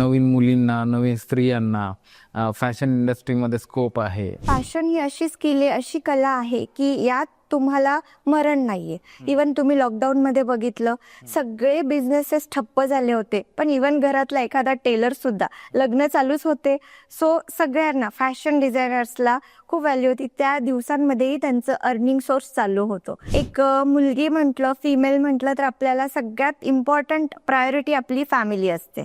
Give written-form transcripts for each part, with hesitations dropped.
नवीन मुलींना, नवीन स्त्रियांना फॅशन इंडस्ट्रीमध्ये स्कोप आहे. फॅशन ही अशी स्किल आहे, अशी कला आहे की यात तुम्हाला मरण नाहीये. इवन तुम्ही लॉकडाऊनमध्ये बघितलं, सगळे बिझनेसेस ठप्प झाले होते, पण इवन घरातला एखादा टेलर सुद्धा, लग्न चालूच होते. सो सगळ्यांना, फॅशन डिझायनर्सला खूप व्हॅल्यू होती. त्या दिवसांमध्येही त्यांचं अर्निंग सोर्स चालू होतो. एक मुलगी म्हटलं, फिमेल म्हटलं तर आपल्याला सगळ्यात इम्पॉर्टंट प्रायोरिटी आपली फॅमिली असते.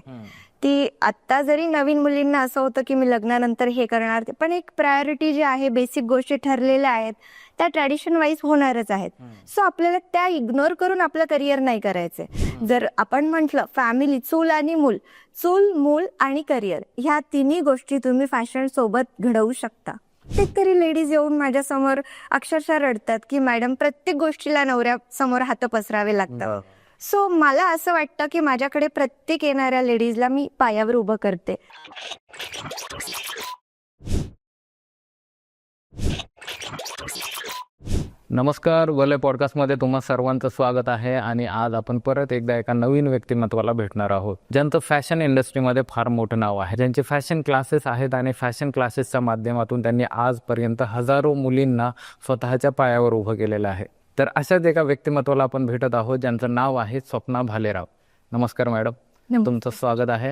ती आत्ता जरी नवीन मुलींना असं होतं की मी लग्नानंतर हे करणार, पण एक प्रायोरिटी जी आहे, बेसिक गोष्टी ठरलेल्या आहेत त्या ट्रॅडिशन वाईज होणारच आहेत. सो आपल्याला त्या इग्नोर करून आपलं करिअर नाही करायचंय. जर आपण म्हटलं फॅमिली, चूल आणि मूल, चूल, मूल आणि करिअर, ह्या तिन्ही गोष्टी तुम्ही फॅशन सोबत घडवू शकता. कितीतरी लेडीज येऊन माझ्यासमोर अक्षरशः रडतात की मॅडम, प्रत्येक गोष्टीला नवऱ्यासमोर हात पसरावे लागतात. सो मला असं वाटतं की माझ्याकडे प्रत्येक येणाऱ्या लेडीजला मी पायावर उभं करते. नमस्कार, वलय पॉडकास्टमध्ये तुम्हा सर्वांचं स्वागत आहे. आणि आज आपण परत एकदा एका नवीन व्यक्तिमत्वाला भेटणार आहोत, ज्यांचं फॅशन इंडस्ट्रीमध्ये फार मोठं नाव आहे, ज्यांचे फॅशन क्लासेस आहेत आणि फॅशन क्लासेसच्या माध्यमातून त्यांनी आजपर्यंत हजारो मुलींना स्वतःच्या पायावर उभं केलेलं आहे. तर अशाच एका व्यक्तिमत्वाला आपण भेटत आहोत, ज्यांचं नाव आहे स्वप्ना भालेराव. नमस्कार मॅडम, तुमचं स्वागत आहे.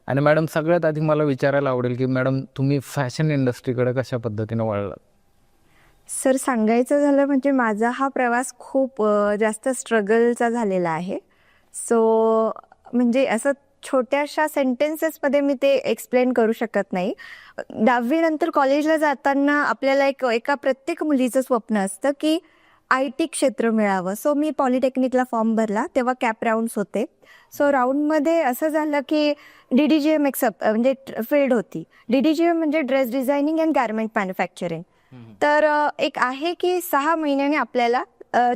आणि मॅडम, सगळ्यात आधी मला विचारायला आवडेल की मॅडम, तुम्ही फॅशन इंडस्ट्रीकडे कशा पद्धतीने वळलात? सर, सांगायचं झालं म्हणजे माझा हा प्रवास खूप जास्त स्ट्रगलचा झालेला आहे. सो म्हणजे असं छोट्याशा सेंटेन्सेसमध्ये मी ते एक्सप्लेन करू शकत नाही. 10वी नंतर कॉलेजला जाताना आपल्याला एका प्रत्येक मुलीचं स्वप्न असतं की IT क्षेत्र मिळावं. सो मी पॉलिटेक्निकला फॉर्म भरला, तेव्हा कॅप राऊंड्स होते. सो राऊंडमध्ये असं झालं की DDGM म्हणजे फील्ड होती. DDGM म्हणजे dress designing and garment manufacturing. तर एक आहे की 6 महिन्याने आपल्याला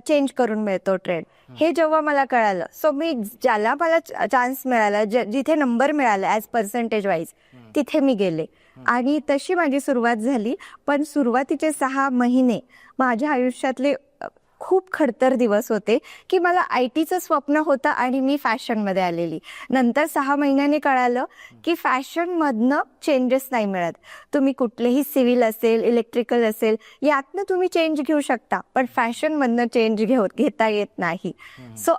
चेंज करून मिळतो ट्रेड. हे जेव्हा मला कळालं, सो मी ज्याला मला चान्स मिळाला, जिथे नंबर मिळाला ॲज पर्सेंटेज वाईज, तिथे मी गेले आणि तशी माझी सुरुवात झाली. पण सुरुवातीचे 6 महिने माझ्या आयुष्यातले खूप खडतर दिवस होते की मला ITचं स्वप्न होतं आणि मी फॅशनमध्ये आलेली. नंतर 6 महिन्यांनी कळालं की फॅशनमधनं चेंजेस नाही मिळत. तुम्ही कुठलेही सिव्हिल असेल, इलेक्ट्रिकल असेल, यातनं तुम्ही चेंज घेऊ शकता, पण फॅशनमधनं चेंज घेता येत नाही. सो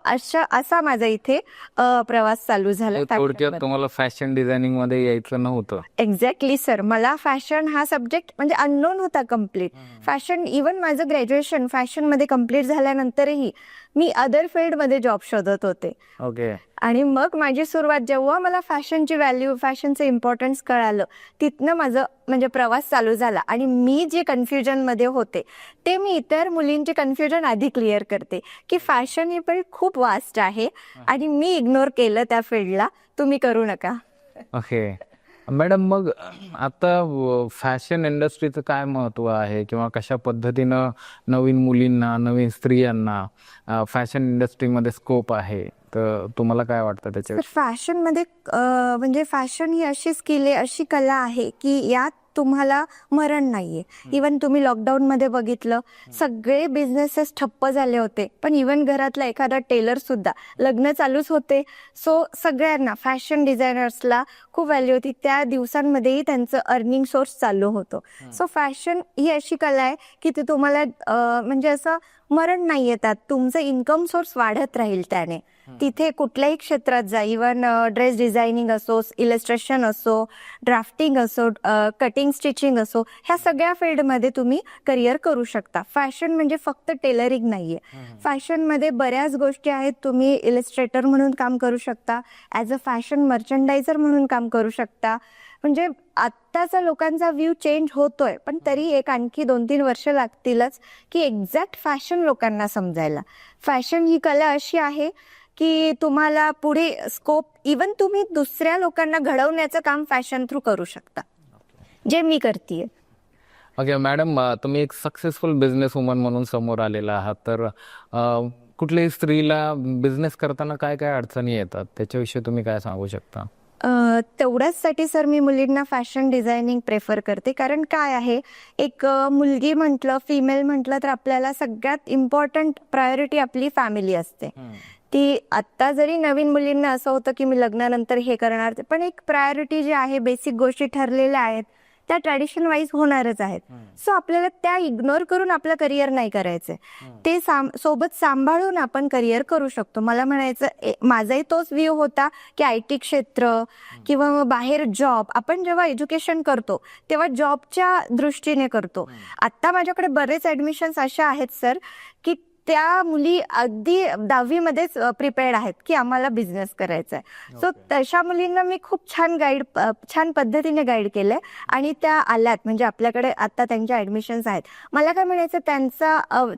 असा माझा इथे प्रवास चालू झाला. थोडक्यात तुम्हाला फॅशन डिझायनिंग मध्ये यायचं नव्हतं? एक्झॅक्टली सर, मला फॅशन हा सब्जेक्ट म्हणजे अननोन होता कम्प्लीट. फॅशन, इवन माझं ग्रॅज्युएशन फॅशनमध्ये कम्प्लीट झाल्यानंतरही मी अदर फील्डमध्ये जॉब शोधत होते. ओके. आणि मग माझी सुरुवात, जेव्हा मला फॅशनची व्हॅल्यू, फॅशनचं इम्पॉर्टन्स कळालं, तिथनं माझं म्हणजे प्रवास चालू झाला. आणि मी जे कन्फ्युजनमध्ये होते ते मी इतर मुलींचे कन्फ्युजन आधी क्लिअर करते की फॅशन ही पण खूप वास्ट आहे आणि मी इग्नोर केलं त्या फील्डला, तुम्ही करू नका. ओके मॅडम, मग आता फॅशन इंडस्ट्रीचं काय महत्त्व आहे किंवा कशा पद्धतीनं नवीन मुलींना, नवीन स्त्रियांना फॅशन इंडस्ट्रीमध्ये स्कोप आहे, तर तुम्हाला काय वाटतं त्याच्यावर? फॅशनमध्ये म्हणजे फॅशन ही अशी स्किल आहे, अशी कला आहे की यात तुम्हाला मरण नाहीये. इवन तुम्ही लॉकडाऊनमध्ये बघितलं, सगळे बिझनेसेस ठप्प झाले होते, पण इवन घरातला एखादा टेलर सुद्धा, लग्न चालूच होते. सो सगळ्यांना, फॅशन डिझायनर्सला खूप व्हॅल्यू होती. त्या दिवसांमध्येही त्यांचं अर्निंग सोर्स चालू होतो. सो फॅशन ही अशी कला आहे की ती तुम्हाला म्हणजे असं मरण नाही येतात, तुमचं इन्कम सोर्स वाढत राहील त्याने. तिथे कुठल्याही क्षेत्रात जा, इवन ड्रेस डिझायनिंग असो, इलस्ट्रेशन असो, ड्राफ्टिंग असो, कटिंग स्टिचिंग असो, ह्या सगळ्या फील्डमध्ये तुम्ही करिअर करू शकता. फॅशन म्हणजे फक्त टेलरिंग नाहीये. फॅशनमध्ये बऱ्याच गोष्टी आहेत. तुम्ही इलस्ट्रेटर म्हणून काम करू शकता, ॲज अ फॅशन मर्चंडायझर म्हणून काम करू शकता. म्हणजे आत्ताचा लोकांचा व्ह्यू चेंज होतोय, पण तरी एक आणखी 2-3 वर्ष लागतीलच की एक्झॅक्ट फॅशन लोकांना समजायला. फॅशन ही कला अशी आहे की तुम्हाला पुढे स्कोप, इवन तुम्ही दुसऱ्या लोकांना घडवण्याचं काम फॅशन थ्रू करू शकता, जे मी करतेय. ओके मॅडम, तुम्ही एक सक्सेसफुल बिझनेस वुमन म्हणून समोर आलेला आहात, तर कुठल्याही स्त्रीला बिझनेस करताना काय काय अडचणी येतात, त्याच्याविषयी तुम्ही काय सांगू शकता? तेवढ्याचसाठी सर मी मुलींना फॅशन डिझायनिंग प्रेफर करते. कारण काय आहे, एक मुलगी म्हटलं, फिमेल म्हटलं तर आपल्याला सगळ्यात इम्पॉर्टंट प्रायोरिटी आपली फॅमिली असते. ती आत्ता जरी नवीन मुलींना असं होतं की मी लग्नानंतर हे करणार, पण एक प्रायोरिटी जी आहे, बेसिक गोष्टी ठरलेल्या आहेत त्या ट्रॅडिशन वाईज होणारच आहेत. सो आपल्याला त्या इग्नोर करून आपलं करिअर नाही करायचंय, ते सोबत सांभाळून आपण करिअर करू शकतो. मला म्हणायचं माझाही तोच व्ह्यू होता की IT क्षेत्र किंवा मग बाहेर जॉब, आपण जेव्हा एज्युकेशन करतो तेव्हा जॉबच्या दृष्टीने करतो. आता माझ्याकडे बरेच ऍडमिशन्स अशा आहेत सर की त्या मुली अगदी 10वी मध्येच प्रिपेअर्ड आहेत की आम्हाला बिझनेस करायचा आहे. सो तशा मुलींना मी खूप छान पद्धतीने गाईड केलंय आणि त्या आल्यात, म्हणजे आपल्याकडे आता त्यांच्या ऍडमिशन्स आहेत. मला काय म्हणायचं,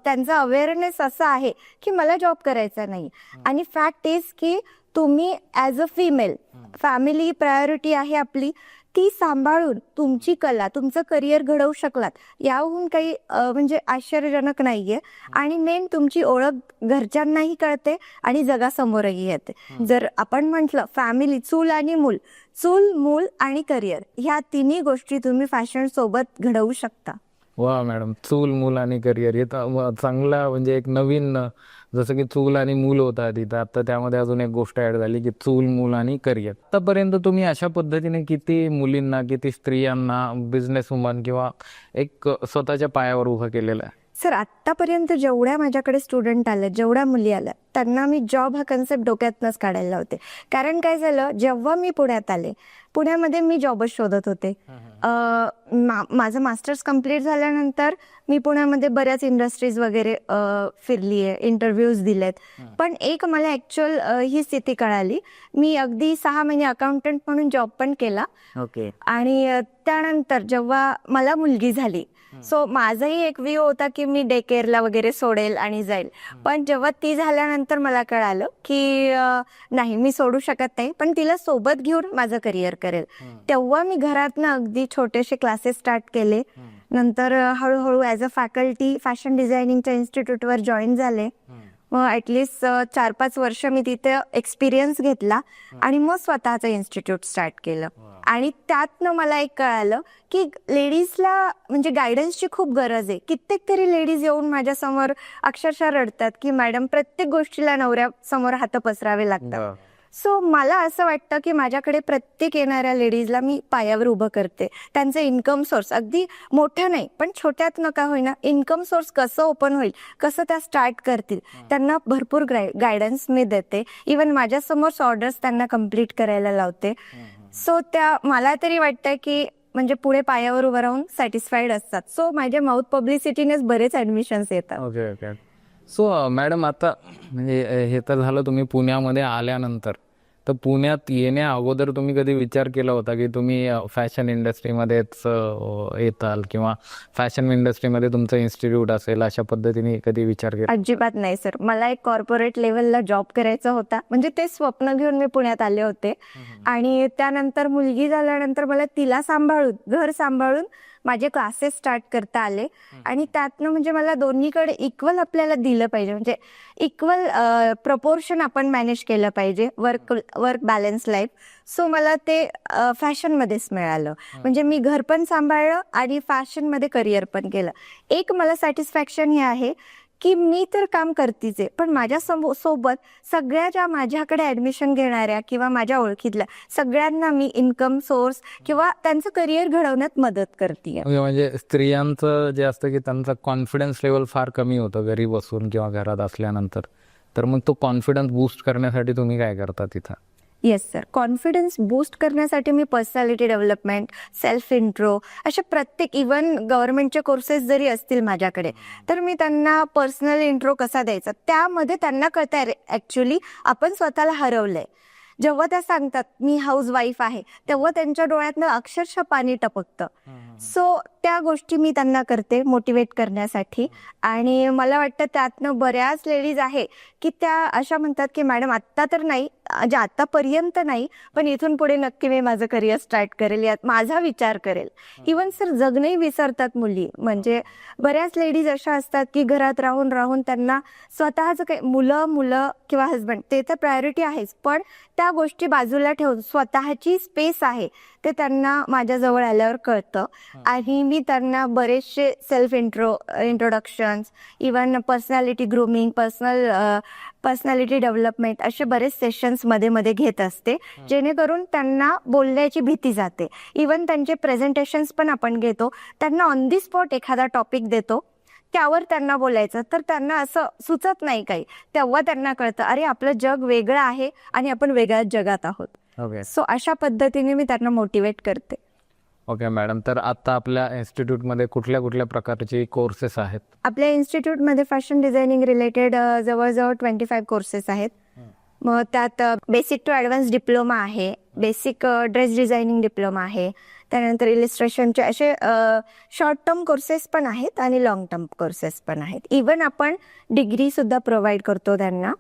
त्यांचा अवेअरनेस असा आहे की मला जॉब करायचा नाही. आणि फॅक्ट इज की तुम्ही as a female, family priority आहे आपली, ती सांभाळून तुमची कला, तुमचं करिअर घडवू शकलात, याहून काही म्हणजे आश्चर्यजनक नाहीये. आणि मेन तुमची ओळख घरच्यांनाही कळते आणि जगासमोरही येते. जर आपण म्हटलं फॅमिली, चूल मूल आणि करिअर, ह्या तिन्ही गोष्टी तुम्ही फॅशन सोबत घडवू शकता. वा मॅडम, चूल मूल आणि करिअर हे तर चांगला, म्हणजे एक नवीन, जसं की चूल आणि मूल होता तिथं, आता त्यामध्ये अजून एक गोष्ट ऍड झाली की चूल मूल आणि करिअर. आतापर्यंत तुम्ही अशा पद्धतीने किती मुलींना, किती स्त्रियांना बिझनेस वुमन किंवा एक स्वतःच्या पायावर उभं केलेलं आहे? सर, आत्तापर्यंत जेवढ्या माझ्याकडे स्टुडंट आले, जेवढ्या मुली आल्या, त्यांना मी जॉब हा कन्सेप्ट डोक्यातनंच काढायला लावते. कारण काय झालं, जेव्हा मी पुण्यात आले, पुण्यामध्ये मी जॉबच शोधत होते. माझं मास्टर्स कम्प्लीट झाल्यानंतर मी पुण्यामध्ये बऱ्याच इंडस्ट्रीज वगैरे फिरली आहे, इंटरव्ह्यूज दिलेत. पण एक मला ऍक्च्युअल ही स्थिती कळाली. मी अगदी 6 महिने अकाउंटंट म्हणून जॉब पण केला. ओके. आणि त्यानंतर जेव्हा मला मुलगी झाली, सो माझाही एक व्ह्यू होता की मी डे केअरला वगैरे सोडेल आणि जाईल. पण जेव्हा ती झाल्यानंतर मला कळालं की नाही, मी सोडू शकत नाही, पण तिला सोबत घेऊन माझं करिअर करेल. तेव्हा मी घरातनं अगदी छोटेसे क्लासेस स्टार्ट केले. नंतर हळूहळू ॲज अ फॅकल्टी फॅशन डिझायनिंगच्या इन्स्टिट्यूटवर जॉईन झाले. मग ॲटलिस्ट 4-5 वर्ष मी तिथे एक्सपिरियन्स घेतला आणि मग स्वतःचं इन्स्टिट्यूट स्टार्ट केलं. आणि त्यातनं मला एक कळालं की लेडीजला म्हणजे गायडन्सची खूप गरज आहे. कित्येक तरी लेडीज येऊन माझ्यासमोर अक्षरशः रडतात की मॅडम, प्रत्येक गोष्टीला नवऱ्यासमोर हात पसरावे लागतात. सो मला असं वाटतं की माझ्याकडे प्रत्येक येणाऱ्या लेडीजला मी पायावर उभं करते. त्यांचं इन्कम सोर्स अगदी मोठं नाही, पण छोट्यात नका होईना, इन्कम सोर्स कसं ओपन होईल, कसं त्या स्टार्ट करतील, त्यांना भरपूर गायडन्स मी देते. इवन माझ्यासमोर ऑर्डर्स त्यांना कम्प्लीट करायला लावते. सो मला तरी वाटतं की म्हणजे पुढे पायावर उभं राहून सॅटिस्फाईड असतात. सो माझ्या माउथ पब्लिसिटीनेच बरेच ऍडमिशन्स येतात. Okay okay. सो मॅडम, आता म्हणजे हे तर झालं तुम्ही पुण्यामध्ये आल्यानंतर, तर पुण्यात येण्या अगोदर तुम्ही कधी विचार केला होता की तुम्ही फॅशन इंडस्ट्रीमध्येच येताल किंवा फॅशन इंडस्ट्रीमध्ये तुमचं इन्स्टिट्यूट असेल, अशा पद्धतीने कधी विचार केला? अजिबात नाही सर. मला एक कॉर्पोरेट लेवलला जॉब करायचा होता, म्हणजे ते स्वप्न घेऊन मी पुण्यात आले होते. आणि त्यानंतर मुलगी झाल्यानंतर मला तिला सांभाळून, घर सांभाळून माझे क्लासेस स्टार्ट करता आले. आणि त्यातनं म्हणजे मला दोन्हीकडे इक्वल आपल्याला दिलं पाहिजे, म्हणजे इक्वल प्रपोर्शन आपण मॅनेज केलं पाहिजे, वर्क बॅलन्स लाईफ. सो मला ते फॅशनमध्येच मिळालं. म्हणजे मी घर पण सांभाळलं आणि फॅशनमध्ये करिअर पण केलं. एक मला सॅटिस्फॅक्शन हे आहे की मी तर काम करतीच आहे, पण माझ्या सोबत सगळ्या ज्या माझ्याकडे ऍडमिशन घेणाऱ्या किंवा माझ्या ओळखीतल्या सगळ्यांना मी इन्कम सोर्स किंवा त्यांचं करिअर घडवण्यात मदत करते. म्हणजे स्त्रियांचं जे असतं की त्यांचा कॉन्फिडन्स लेवल फार कमी होतं घरी बसून किंवा घरात असल्यानंतर, तर मग तो कॉन्फिडन्स बूस्ट करण्यासाठी तुम्ही काय करता तिथं? येस सर, कॉन्फिडन्स बूस्ट करण्यासाठी मी पर्सनॅलिटी डेव्हलपमेंट, सेल्फ इंट्रो, अशा प्रत्येक, इवन गव्हर्नमेंटचे कोर्सेस जरी असतील माझ्याकडे, तर मी त्यांना पर्सनल इंट्रो कसा द्यायचा त्यामध्ये त्यांना कळतंय ॲक्च्युली आपण स्वतःला हरवलंय. जेव्हा त्या सांगतात मी हाऊस वाईफ आहे, तेव्हा त्यांच्या डोळ्यातनं अक्षरशः पाणी टपकतं. सो त्या गोष्टी मी त्यांना करते मोटिवेट करण्यासाठी. आणि मला वाटतं त्यातनं बऱ्याच लेडीज आहे की त्या अशा म्हणतात की मॅडम आत्ता तर नाही, म्हणजे आतापर्यंत नाही, पण इथून पुढे नक्की मी माझं करिअर स्टार्ट करेल, यात माझा विचार करेल. इवन सर जगणंही विसरतात मुली. म्हणजे बऱ्याच लेडीज अशा असतात की घरात राहून राहून त्यांना स्वतःचं काही मुलं किंवा हस्बंड ते तर प्रायोरिटी आहेच, पण त्या गोष्टी बाजूला ठेवून स्वतःची स्पेस आहे ते त्यांना माझ्याजवळ आल्यावर कळतं. आणि मी त्यांना बरेचसे self introductions, even personality grooming, personality development असे बरेच सेशन्स मध्ये मध्ये घेत असते, जेणेकरून त्यांना बोलण्याची भीती जाते. इवन त्यांचे प्रेझेंटेशन्स पण आपण घेतो. त्यांना ऑन दी स्पॉट एखादा टॉपिक देतो, त्यावर त्यांना बोलायचं, तर त्यांना असं सुचत नाही काही. तेव्हा त्यांना कळतं, अरे आपलं जग वेगळं आहे आणि आपण वेगळ्याच जगात आहोत. ओके सो अशा पद्धतीने मी त्यांना मोटिवेट करते. ओके मॅडम, तर आता आपल्या इन्स्टिट्यूटमध्ये कुठल्या कुठल्या प्रकारचे कोर्सेस आहेत? आपल्या इन्स्टिट्यूटमध्ये फॅशन डिझायनिंग रिलेटेड जवळजवळ 25 कोर्सेस आहेत. मग त्यात बेसिक टू ॲडव्हान्स डिप्लोमा आहे, बेसिक ड्रेस डिझायनिंग डिप्लोमा आहे, त्यानंतर इलिस्ट्रेशनचे असे शॉर्ट टर्म कोर्सेस पण आहेत आणि लॉंग टर्म कोर्सेस पण आहेत. इवन आपण डिग्रीसुद्धा प्रोव्हाइड करतो त्यांना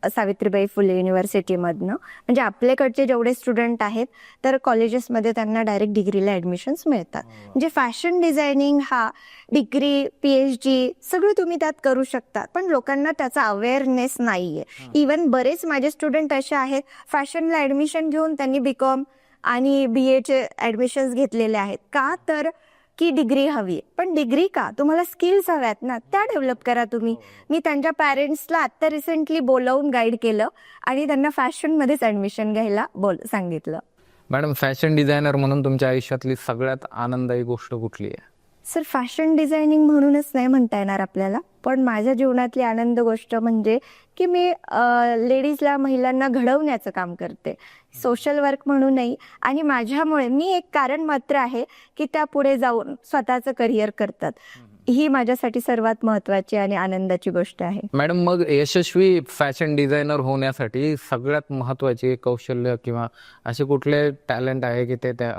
सावित्रीबाई फुले युनिव्हर्सिटीमधनं. म्हणजे आपल्याकडचे जेवढे स्टुडंट आहेत तर कॉलेजेसमध्ये त्यांना डायरेक्ट डिग्रीला ॲडमिशन्स मिळतात. म्हणजे फॅशन डिझायनिंग हा डिग्री, PhD सगळं तुम्ही त्यात करू शकता, पण लोकांना त्याचा अवेअरनेस नाही आहे. इवन बरेच माझे स्टुडंट असे आहेत, फॅशनला ॲडमिशन घेऊन त्यांनी BCom आणि BAचे ॲडमिशन्स घेतलेले आहेत. का तर की डिग्री हवी आहे. पण डिग्री का, तुम्हाला स्किल्स हव्यात ना, त्या डेव्हलप करा तुम्ही. मी त्यांच्या पॅरेंट्सला आत्ता रिसेंटली बोलावून गाईड केलं आणि त्यांना फॅशनमध्येच ॲडमिशन घ्यायला सांगितलं. मॅडम, फॅशन डिझायनर म्हणून तुमच्या आयुष्यातली सगळ्यात आनंदायी गोष्ट कुठली आहे? सर, फॅशन डिझायनिंग म्हणूनच नाही म्हणता येणार आपल्याला, पण माझ्या जीवनातली आनंद गोष्ट म्हणजे की मी लेडीजला, महिलांना घडवण्याचं काम करते, सोशल वर्क म्हणूनही. आणि माझ्यामुळे मी एक कारण मात्र आहे की त्या पुढे जाऊन स्वतःचं करिअर करतात. ही माझ्यासाठी सर्वात महत्त्वाची आणि आनंदाची गोष्ट आहे. मॅडम, मग यशस्वी फॅशन डिझायनर होण्यासाठी सगळ्यात महत्त्वाचे कौशल्य किंवा असे कुठले टॅलेंट आहे की ते त्या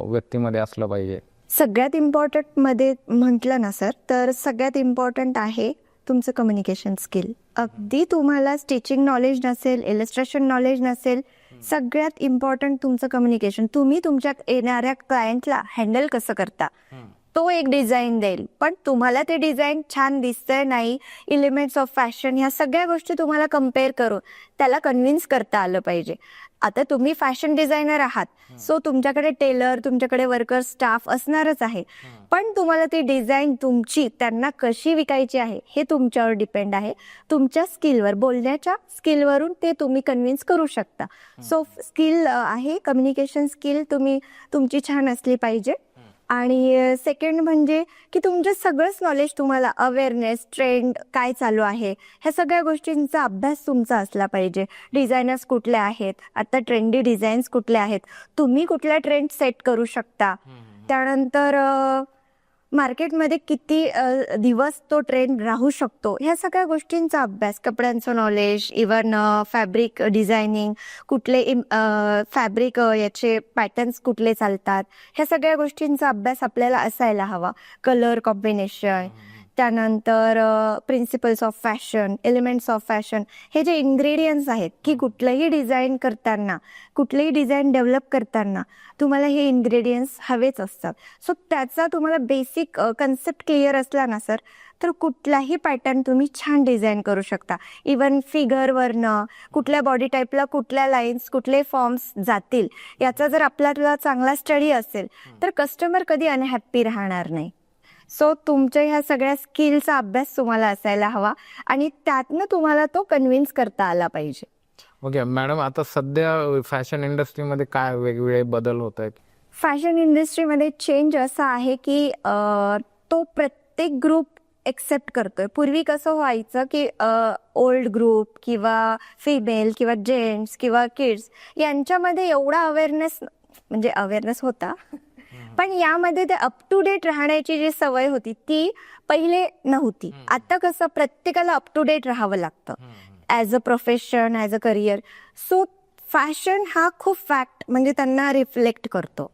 व्यक्तीमध्ये असलं पाहिजे? सगळ्यात इम्पॉर्टंट मध्ये म्हटलं ना सर, तर सगळ्यात इम्पॉर्टंट आहे तुमचं कम्युनिकेशन स्किल. अगदी तुम्हाला स्टिचिंग नॉलेज नसेल, इलिस्ट्रेशन नॉलेज नसेल, सगळ्यात इम्पॉर्टंट तुमचं कम्युनिकेशन. तुम्ही तुमच्या येणाऱ्या क्लायंटला हँडल कसं करता, तो एक डिझाईन देईल. पण तुम्हाला ते डिझाईन छान दिसतंय नाही, एलिमेंट्स ऑफ फॅशन ह्या सगळ्या गोष्टी तुम्हाला कम्पेअर करून त्याला कन्व्हिन्स करता आलं पाहिजे. आता तुम्ही फॅशन डिझायनर आहात, सो तुमच्याकडे टेलर, तुमच्याकडे वर्कर स्टाफ असणारच आहे. पण तुम्हाला ती डिझाईन तुमची त्यांना कशी विकायची आहे हे तुमच्यावर डिपेंड आहे. तुमच्या स्किलवर, बोलण्याच्या स्किलवरून ते तुम्ही कन्व्हिन्स करू शकता. सो स्किल आहे, कम्युनिकेशन स्किल तुमची छान असली पाहिजे. आणि सेकंड म्हणजे की तुमचं सगळंच नॉलेज, तुम्हाला अवेअरनेस, ट्रेंड काय चालू आहे ह्या सगळ्या गोष्टींचा अभ्यास तुमचा असला पाहिजे. डिझायनर्स कुठले आहेत, आता ट्रेंडी डिझाईन्स कुठले आहेत, तुम्ही कुठल्या ट्रेंड सेट करू शकता, त्यानंतर मार्केटमध्ये किती दिवस तो ट्रेंड राहू शकतो, ह्या सगळ्या गोष्टींचा अभ्यास, कपड्यांचं नॉलेज, इवन फॅब्रिक डिझायनिंग, कुठले फॅब्रिक याचे पॅटर्न्स कुठले चालतात, ह्या सगळ्या गोष्टींचा अभ्यास आपल्याला असायला हवा. कलर कॉम्बिनेशन, त्यानंतर principles of fashion, elements of fashion, हे जे इन्ग्रेडियंट्स आहेत की कुठलंही डिझाईन करताना, कुठलंही डिझाईन डेव्हलप करताना तुम्हाला हे इन्ग्रेडियंट्स हवेच असतात. सो त्याचा तुम्हाला बेसिक कन्सेप्ट क्लिअर असला ना सर, तर कुठलाही पॅटर्न तुम्ही छान डिझाईन करू शकता. इवन फिगरवरनं कुठल्या बॉडी टाईपला कुठल्या लाईन्स, कुठले फॉर्म्स जातील, याचा जर आपल्याला चांगला स्टडी असेल तर कस्टमर कधी अनहॅप्पी राहणार नाही. सो तुमच्या ह्या सगळ्या स्किलचा अभ्यास तुम्हाला असायला हवा आणि त्यातनं तुम्हाला तो कन्व्हिन्स करता आला पाहिजे. ओके मॅडम, आता सध्या फॅशन इंडस्ट्रीमध्ये काय वेगवेगळे बदल होत आहेत? फॅशन इंडस्ट्रीमध्ये चेंज असा आहे की तो प्रत्येक ग्रुप एक्सेप्ट करतोय. पूर्वी कसं व्हायचं की ओल्ड ग्रुप किंवा फिमेल किंवा जेंट्स किंवा किड्स यांच्यामध्ये एवढा अवेअरनेस होता, पण यामध्ये ते अप टू डेट राहण्याची जी सवय होती ती पहिले नव्हती. आता कसं प्रत्येकाला अप टू डेट राहावं लागतं as a profession, as a career. So fashion हा खूप फॅक्ट म्हणजे त्यांना रिफ्लेक्ट करतो.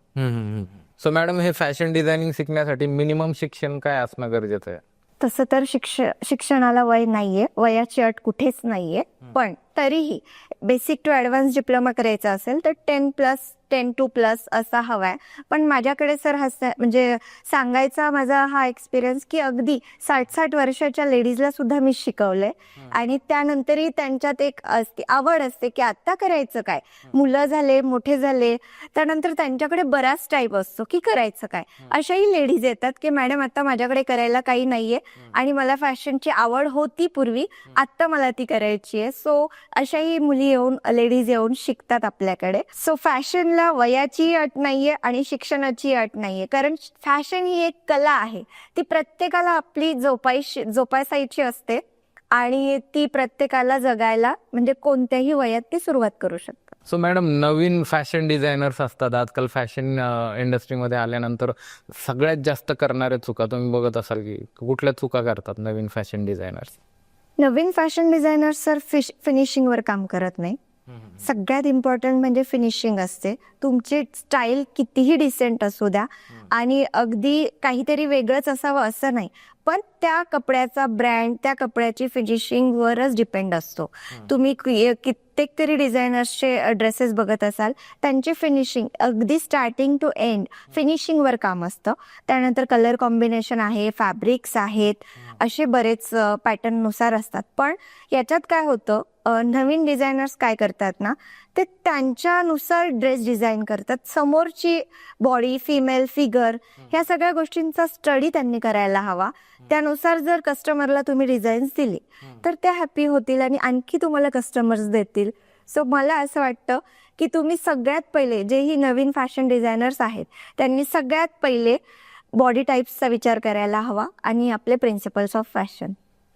सो मॅडम, हे फॅशन डिझायनिंग शिकण्यासाठी मिनिमम शिक्षण काय असणं गरजेचं आहे? तसं तर शिक्षणाला वय नाहीये, वयाची अट कुठेच नाहीये. पण तरीही बेसिक टू ॲडव्हान्स डिप्लोमा करायचा असेल तर 10+ 10 to+ असा हवा आहे. पण माझ्याकडे सर म्हणजे सांगायचा माझा हा एक्सपिरियन्स की अगदी 60-60 वर्षाच्या लेडीजला सुद्धा मी शिकवलंय. आणि त्यानंतरही त्यांच्यात एक आवड असते की आता करायचं काय. मुलं झाले, मोठे झाले, त्यानंतर त्यांच्याकडे बराच टाईप असतो की करायचं काय. अशाही लेडीज येतात की मॅडम आता माझ्याकडे करायला काही नाहीये आणि मला फॅशनची आवड होती पूर्वी, आता मला ती करायची आहे. सो अशाही लेडीज येऊन शिकतात आपल्याकडे. सो फॅशनला वयाची अट नाहीये आणि शिक्षणाची अट नाहीये, कारण फॅशन ही एक कला आहे. ती प्रत्येकाला आपली जोपासायची असते आणि ती प्रत्येकाला जगायला म्हणजे कोणत्याही वयात ती सुरुवात करू शकतात. सो मॅडम, नवीन फॅशन डिझायनर्स असतात आजकाल. फॅशन इंडस्ट्रीमध्ये आल्यानंतर सगळ्यात जास्त करणाऱ्या चुका तुम्ही बघत असाल की कुठल्या चुका करतात नवीन फॅशन डिझायनर्स? नवीन फॅशन डिझायनर सर फिनिशिंगवर काम करत नाही. सगळ्यात इम्पॉर्टंट म्हणजे फिनिशिंग असते. तुमची स्टाईल कितीही डिसेंट असू द्या आणि अगदी काहीतरी वेगळंच असावं असं नाही, पण त्या कपड्याचा ब्रँड, त्या कपड्याची फिनिशिंगवरच डिपेंड असतो. तुम्ही कित्येक तरी डिझायनर्सचे ड्रेसेस बघत असाल, त्यांची फिनिशिंग अगदी स्टार्टिंग टू एंड फिनिशिंगवर काम असतं. त्यानंतर कलर कॉम्बिनेशन आहे, फॅब्रिक्स आहेत, असे बरेच पॅटर्ननुसार असतात. पण याच्यात काय होतं, नवीन डिझायनर्स काय करतात ना, ते त्यांच्यानुसार ड्रेस डिझाईन करतात. समोरची बॉडी, फिमेल फिगर, ह्या सगळ्या गोष्टींचा स्टडी त्यांनी करायला हवा. त्यानुसार जर कस्टमरला तुम्ही डिझाईन्स दिली तर ते हॅपी होतील आणि आणखी तुम्हाला कस्टमर्स देतील. सो मला असं वाटतं की तुम्ही सगळ्यात पहिले, जेही नवीन फॅशन डिझायनर्स आहेत, त्यांनी सगळ्यात पहिले बॉडी टाईप्सचा विचार करायला हवा आणि आपले प्रिन्सिपल्स ऑफ फॅशन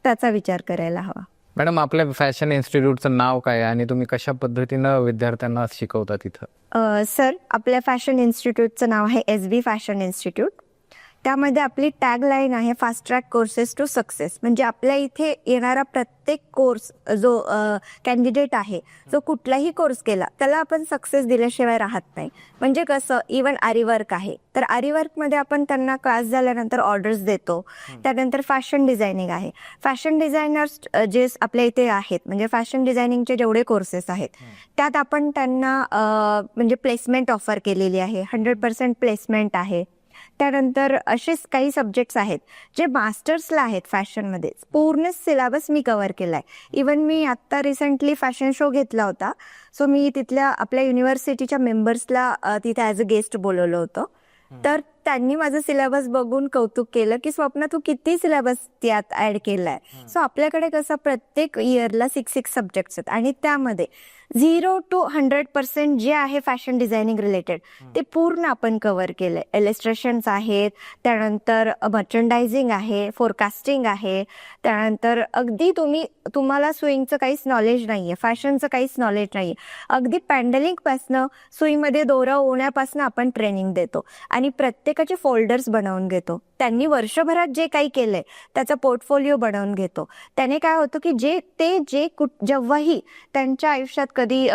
त्याचा विचार करायला हवा. मॅडम, आपल्या फॅशन इन्स्टिट्यूटचं नाव काय आणि तुम्ही कशा पद्धतीनं विद्यार्थ्यांना शिकवता तिथं? सर, आपल्या फॅशन इन्स्टिट्यूटचं नाव आहे SB फॅशन इन्स्टिट्यूट. त्यामध्ये आपली टॅगलाईन आहे fast track courses to success. म्हणजे आपल्या इथे येणारा प्रत्येक कोर्स जो कॅन्डिडेट आहे, जो कुठलाही कोर्स केला त्याला आपण सक्सेस दिल्याशिवाय राहत नाही. म्हणजे कसं, इवन आरीवर्क आहे तर आरीवर्कमध्ये आपण त्यांना क्लास झाल्यानंतर ऑर्डर्स देतो. त्यानंतर फॅशन डिझायनिंग आहे. फॅशन डिझायनर्स जे आपल्या इथे आहेत, म्हणजे फॅशन डिझायनिंगचे जेवढे कोर्सेस आहेत त्यात आपण त्यांना म्हणजे प्लेसमेंट ऑफर केलेली आहे. 100% प्लेसमेंट आहे. त्यानंतर असेच काही सब्जेक्ट्स आहेत जे मास्टर्सला आहेत फॅशनमध्ये. पूर्ण सिलेबस मी कव्हर केलाय. इवन मी आत्ता रिसेंटली फॅशन शो घेतला होता. सो मी तिथल्या आपल्या युनिव्हर्सिटीच्या मेंबर्सला तिथे ॲज अ गेस्ट बोलवलं होतं. तर त्यांनी माझं सिलेबस बघून कौतुक केलं की स्वप्ना, तू किती सिलेबस त्यात ऍड केलाय. सो आपल्याकडे कसं प्रत्येक इयरला 6 सब्जेक्ट्स आहेत आणि त्यामध्ये 0 to 100% जे आहे फॅशन डिझायनिंग रिलेटेड ते पूर्ण आपण कव्हर केलंय. इलस्ट्रेशन्स आहेत, त्यानंतर मर्चंडायझिंग आहे, फोरकास्टिंग आहे, त्यानंतर अगदी तुम्हाला सुईंगचं काहीच नॉलेज नाहीये, फॅशनचं काहीच नॉलेज नाहीये, अगदी पॅन्डलिंगपासनं सुईमध्ये दोरा ओवण्यापासनं आपण ट्रेनिंग देतो आणि प्रत्येकाचे फोल्डर्स बनवून घेतो. त्यांनी वर्षभरात जे काही केलंय त्याचा पोर्टफोलिओ बनवून घेतो. त्याने काय होतं की जेव्हाही त्यांच्या आयुष्यात कधी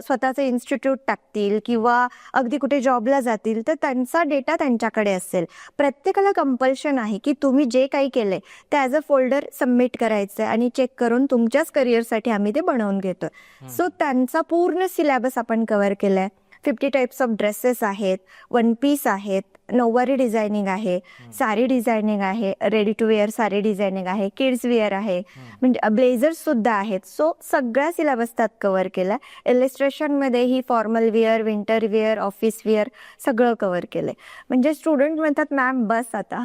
स्वतःचं इन्स्टिट्यूट टाकतील किंवा अगदी कुठे जॉबला जातील तर त्यांचा डेटा त्यांच्याकडे असेल. प्रत्येकाला कंपल्शन आहे की तुम्ही जे काही केलंय ते ॲज अ फोल्डर सबमिट करायचं आणि चेक करून तुमच्याच करिअरसाठी आम्ही ते बनवून घेतोय. सो त्यांचा पूर्ण सिलेबस आपण कव्हर केलाय. 50 टाइप्स ऑफ ड्रेसेस आहेत, वन पीस आहेत, नऊवारी डिझायनिंग आहे, साडी डिझायनिंग आहे, ready to wear sari designing आहे, किड्स वेअर आहे, म्हणजे ब्लेझर्स सुद्धा आहेत. सो सगळा सिलेबस त्यात कव्हर केला. इलिस्ट्रेशनमध्येही formal wear, winter wear, office wear सगळं कव्हर केलंय. म्हणजे स्टुडंट म्हणतात मॅम बस आता.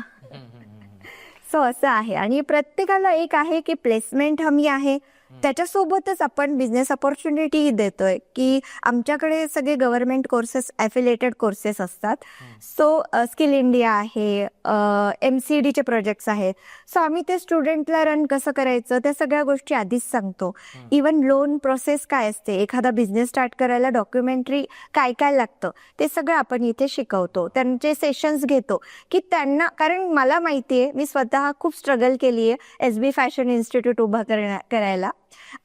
सो असं आहे आणि प्रत्येकाला एक आहे की प्लेसमेंट हमी आहे. त्याच्यासोबतच आपण बिझनेस ऑपॉर्च्युनिटी देतोय की आमच्याकडे सगळे गव्हर्नमेंट कोर्सेस, ॲफिलिएटेड कोर्सेस असतात. सो स्किल इंडिया आहे, MCDचे प्रोजेक्ट्स आहेत. सो आम्ही ते स्टुडंटला रन कसं करायचं त्या सगळ्या गोष्टी आधीच सांगतो. इवन लोन प्रोसेस काय असते, एखादा बिझनेस स्टार्ट करायला डॉक्युमेंटरी काय काय लागतं ते सगळं आपण इथे शिकवतो. त्यांचे सेशन्स घेतो की त्यांना, कारण मला माहिती आहे, मी स्वतः खूप स्ट्रगल केली आहे SB फॅशन इन्स्टिट्यूट उभा करायला.